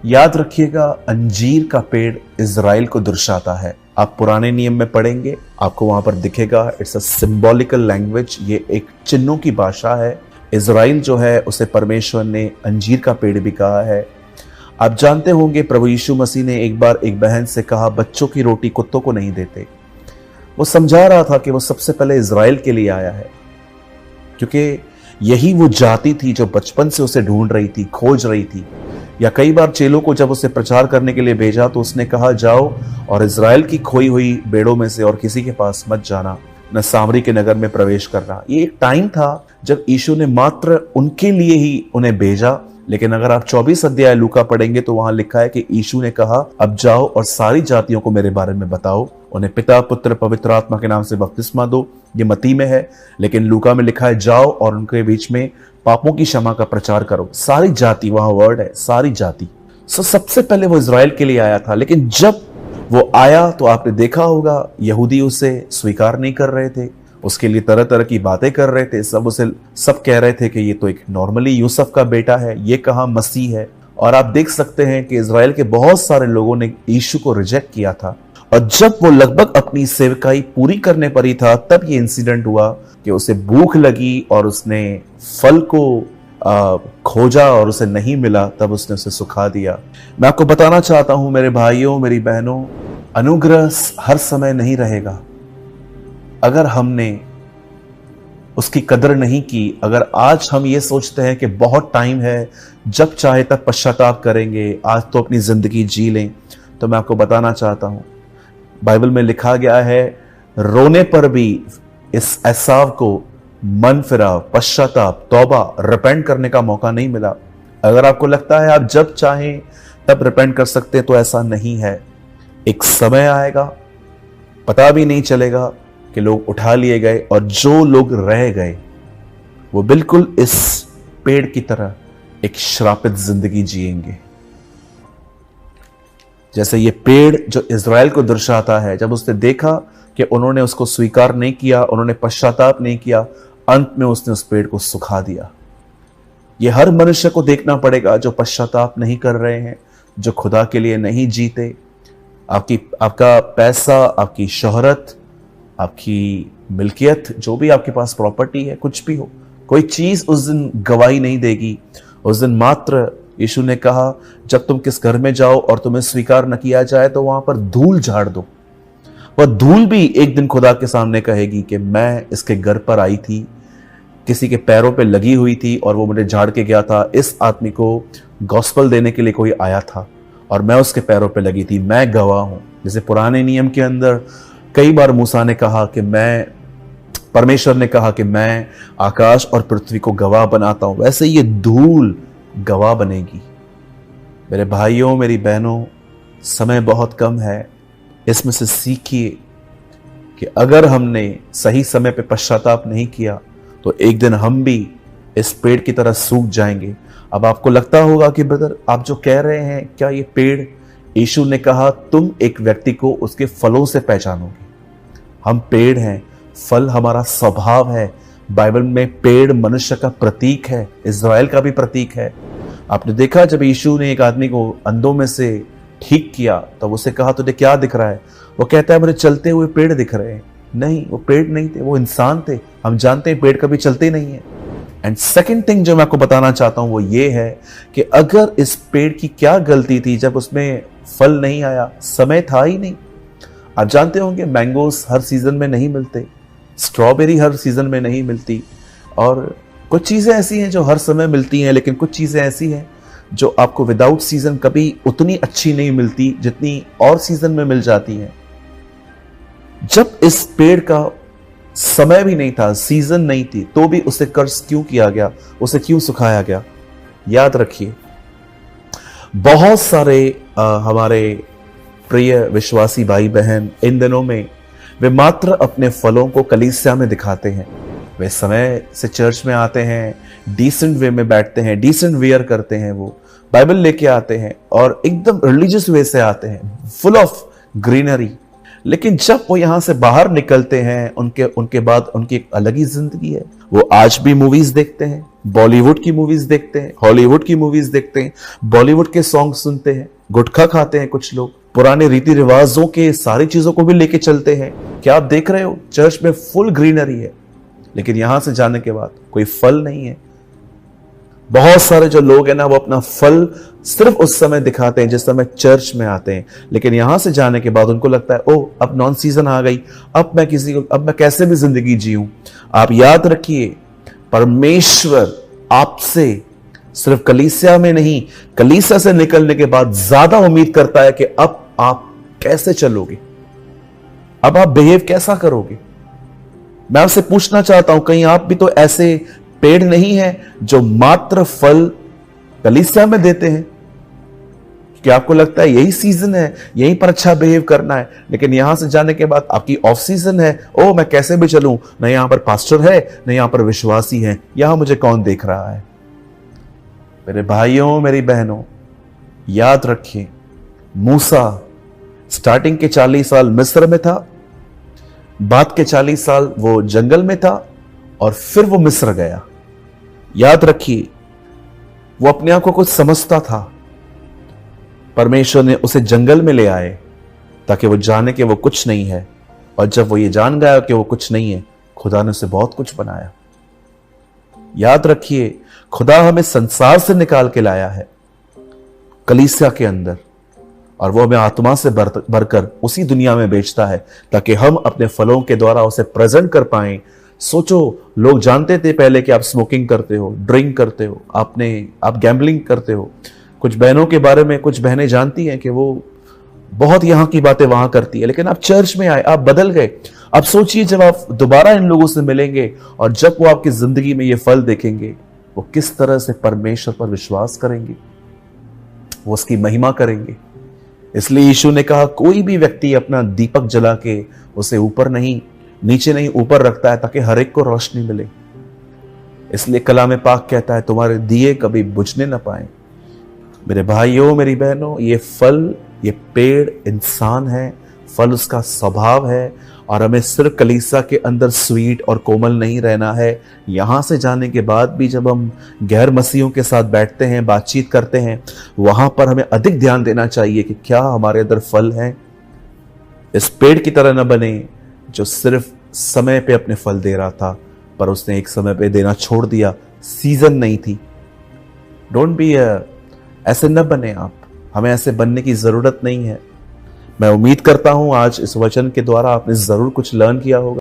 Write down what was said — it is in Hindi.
याद रखिएगा, अंजीर का पेड़ इज़राइल को दर्शाता है। आप पुराने नियम में पढ़ेंगे, आपको वहां पर दिखेगा, इट्स अ सिंबॉलिकल लैंग्वेज, ये एक चिन्हों की भाषा है। इज़राइल जो है उसे परमेश्वर ने अंजीर का पेड़ भी कहा है। आप जानते होंगे प्रभु यीशु मसीह ने एक बार एक बहन से कहा, बच्चों की रोटी कुत्तों को नहीं देते। वो समझा रहा था कि वो सबसे पहले इज़राइल के लिए आया है, क्योंकि यही वो जाति थी जो बचपन से उसे ढूंढ रही थी, खोज रही थी। या कई बार चेलों को जब उसे प्रचार करने के लिए भेजा तो उसने कहा, जाओ और इज़राइल की खोई हुई भेड़ों में से और किसी के पास मत जाना, न सामरी के नगर में प्रवेश करना। ये एक टाइम था जब यीशु ने मात्र उनके लिए ही उन्हें भेजा। लेकिन अगर आप 24 अध्याय लूका पढ़ेंगे तो वहां लिखा है कि यीशु ने कहा, अब जाओ और सारी जातियों को मेरे बारे में बताओ, उन्हें पिता पुत्र पवित्र आत्मा के नाम से बपतिस्मा दो। ये मत्ती में है, लेकिन लूका में लिखा है, जाओ और उनके बीच में पापों की क्षमा का प्रचार करो। सारी जाति, वहां वर्ड है सारी जाति। सबसे पहले वो इज़राइल के लिए आया था, लेकिन जब वो आया तो आपने देखा होगा यहूदी उसे स्वीकार नहीं कर रहे थे, उसके लिए तरह तरह की बातें कर रहे थे। सब कह रहे थे कि ये तो एक नॉर्मली यूसुफ का बेटा है, ये कहाँ मसीह है। और आप देख सकते हैं कि इज़राइल के बहुत सारे लोगों ने यीशु को रिजेक्ट किया था। और जब वो लगभग अपनी सेवकाई पूरी करने पर ही था, तब ये इंसिडेंट हुआ कि उसे भूख लगी और उसने फल को खोजा और उसे नहीं मिला, तब उसने उसे सुखा दिया। मैं आपको बताना चाहता हूं मेरे भाइयों, मेरी बहनों, अनुग्रह हर समय नहीं रहेगा। अगर हमने उसकी कदर नहीं की, अगर आज हम ये सोचते हैं कि बहुत टाइम है, जब चाहे तब पश्चाताप करेंगे, आज तो अपनी जिंदगी जी लें, तो मैं आपको बताना चाहता हूं, बाइबल में लिखा गया है, रोने पर भी इस एसाव को मन फिरा, पश्चाताप, तौबा, रिपेंट करने का मौका नहीं मिला। अगर आपको लगता है आप जब चाहें तब रिपेंट कर सकते हैं, तो ऐसा नहीं है। एक समय आएगा, पता भी नहीं चलेगा कि लोग उठा लिए गए, और जो लोग रह गए वो बिल्कुल इस पेड़ की तरह एक श्रापित जिंदगी जिएंगे। जैसे ये पेड़ जो इज़राइल को दर्शाता है, जब उसने देखा कि उन्होंने उसको स्वीकार नहीं किया, उन्होंने पश्चाताप नहीं किया, अंत में उसने उस पेड़ को सुखा दिया। ये हर मनुष्य को देखना पड़ेगा जो पश्चाताप नहीं कर रहे हैं, जो खुदा के लिए नहीं जीते। आपका पैसा, आपकी शोहरत, आपकी मिल्कियत, जो भी आपके पास प्रॉपर्टी है, कुछ भी हो, कोई चीज उस दिन गवाही नहीं देगी। उस दिन मात्र यीशु ने कहा, जब तुम किस घर में जाओ और तुम्हें स्वीकार न किया जाए तो वहां पर धूल झाड़ दो। वह धूल भी एक दिन खुदा के सामने कहेगी कि मैं इसके घर पर आई थी, किसी के पैरों पे लगी हुई थी और वो मुझे झाड़ के गया था। इस आदमी को गॉस्पल देने के लिए कोई आया था और मैं उसके पैरों पे लगी थी, मैं गवाह हूं। जैसे पुराने नियम के अंदर कई बार मूसा ने कहा कि परमेश्वर ने कहा कि मैं आकाश और पृथ्वी को गवाह बनाता हूं, वैसे ये धूल गवाह बनेगी। मेरे भाइयों, मेरी बहनों, समय बहुत कम है। इसमें से सीखिए कि अगर हमने सही समय पे पश्चाताप नहीं किया तो एक दिन हम भी इस पेड़ की तरह सूख जाएंगे। अब आपको लगता होगा कि ब्रदर, आप जो कह रहे हैं, क्या ये पेड़, यीशु ने कहा तुम एक व्यक्ति को उसके फलों से पहचानोगे। हम पेड़ हैं, फल हमारा स्वभाव है। बाइबल में पेड़ मनुष्य का प्रतीक है, इज़राइल का भी प्रतीक है। आपने देखा जब यीशु ने एक आदमी को अंधों में से ठीक किया तो उसे कहा तुझे क्या दिख रहा है? वो कहता है मुझे चलते हुए पेड़ दिख रहे हैं। नहीं, वो पेड़ नहीं थे, वो इंसान थे। हम जानते हैं पेड़ कभी चलते नहीं है। एंड सेकेंड थिंग जो मैं आपको बताना चाहता हूं वो ये है कि अगर इस पेड़ की क्या गलती थी जब उसमें फल नहीं आया, समय था ही नहीं। आप जानते होंगे मैंगोस हर सीजन में नहीं मिलते, स्ट्रॉबेरी हर सीजन में नहीं मिलती, और कुछ चीजें ऐसी हैं जो हर समय मिलती हैं, लेकिन कुछ चीजें ऐसी हैं जो आपको विदाउट सीजन कभी उतनी अच्छी नहीं मिलती जितनी और सीजन में मिल जाती हैं। जब इस पेड़ का समय भी नहीं था, सीजन नहीं थी, तो भी उसे कर्स क्यों किया गया, उसे क्यों सुखाया गया? याद रखिए, बहुत सारे हमारे प्रिय विश्वासी भाई बहन इन दिनों में वे मात्र अपने फलों को कलीसिया में दिखाते हैं। वे समय से चर्च में आते हैं, डिसेंट वे में बैठते हैं, डिसेंट वेयर करते हैं, वो बाइबल लेके आते हैं और एकदम रिलीजियस वे से आते हैं, फुल ऑफ ग्रीनरी। लेकिन जब वो यहां से बाहर निकलते हैं, उनके बाद उनकी एक अलग ही जिंदगी है। वो आज भी मूवीज देखते हैं, बॉलीवुड की मूवीज देखते हैं, हॉलीवुड की मूवीज देखते हैं, बॉलीवुड के सॉन्ग सुनते हैं, गुटखा खाते हैं कुछ लोग, पुराने रीति रिवाजों के सारी चीजों को भी लेके चलते हैं। क्या आप देख रहे हो चर्च में फुल ग्रीनरी है, लेकिन यहां से जाने के बाद कोई फल नहीं है। बहुत सारे जो लोग हैं ना, वो अपना फल सिर्फ उस समय दिखाते हैं जिस समय चर्च में आते हैं, लेकिन यहां से जाने के बाद उनको लगता है ओ अब नॉन सीजन आ गई, अब मैं कैसे भी जिंदगी जीऊं। आप याद रखिए, परमेश्वर आपसे सिर्फ कलीसिया में नहीं, कलीसिया से निकलने के बाद ज्यादा उम्मीद करता है कि अब आप कैसे चलोगे, अब आप बिहेव कैसा करोगे। मैं आपसे पूछना चाहता हूं, कहीं आप भी तो ऐसे पेड़ नहीं है जो मात्र फल कलीसिया में देते हैं? कि आपको लगता है यही सीजन है, यहीं पर अच्छा बिहेव करना है, लेकिन यहां से जाने के बाद आपकी ऑफ सीजन है, ओ मैं कैसे भी चलूं, न यहां पर पास्टर है, न यहां पर विश्वासी है, यहां मुझे कौन देख रहा है। मेरे भाइयों मेरी बहनों, याद रखिए, मूसा स्टार्टिंग के 40 साल मिस्र में था, बाद के 40 साल वो जंगल में था, और फिर वो मिस्र गया। याद रखिए, वो अपने आप को कुछ समझता था, परमेश्वर ने उसे जंगल में ले आए ताकि वो जाने कि वो कुछ नहीं है, और जब वो ये जान गया कि वो कुछ नहीं है, खुदा ने उसे बहुत कुछ बनाया। याद रखिए, खुदा हमें संसार से निकाल के लाया है कलीसिया के अंदर, और वो हमें आत्मा से भरकर उसी दुनिया में बेचता है ताकि हम अपने फलों के द्वारा उसे प्रेजेंट कर पाएं। सोचो, लोग जानते थे पहले कि आप स्मोकिंग करते हो, ड्रिंक करते हो, आप गैम्बलिंग करते हो। कुछ बहनों के बारे में कुछ बहनें जानती हैं कि वो बहुत यहां की बातें वहां करती है, लेकिन आप चर्च में आए, आप बदल गए। अब सोचिए, जब आप दोबारा इन लोगों से मिलेंगे और जब वो आपकी जिंदगी में ये फल देखेंगे, वो किस तरह से परमेश्वर पर विश्वास करेंगे, वो उसकी महिमा करेंगे। इसलिए यीशु ने कहा, कोई भी व्यक्ति अपना दीपक जला के उसे नीचे नहीं ऊपर रखता है ताकि हर एक को रोशनी मिले। इसलिए कलाम पाक कहता है, तुम्हारे दिए कभी बुझने ना पाए। मेरे भाइयों मेरी बहनों, ये फल, ये पेड़ इंसान है, फल उसका स्वभाव है, और हमें सिर्फ कलीसिया के अंदर स्वीट और कोमल नहीं रहना है। यहां से जाने के बाद भी जब हम गैर मसीहों के साथ बैठते हैं, बातचीत करते हैं, वहां पर हमें अधिक ध्यान देना चाहिए कि क्या हमारे अंदर फल है। इस पेड़ की तरह न बने जो सिर्फ समय पे अपने फल दे रहा था, पर उसने एक समय पे देना छोड़ दिया, सीजन नहीं थी। डोंट बी ऐसे न बने आप, हमें ऐसे बनने की जरूरत नहीं है। मैं उम्मीद करता हूं आज इस वचन के द्वारा आपने जरूर कुछ लर्न किया होगा।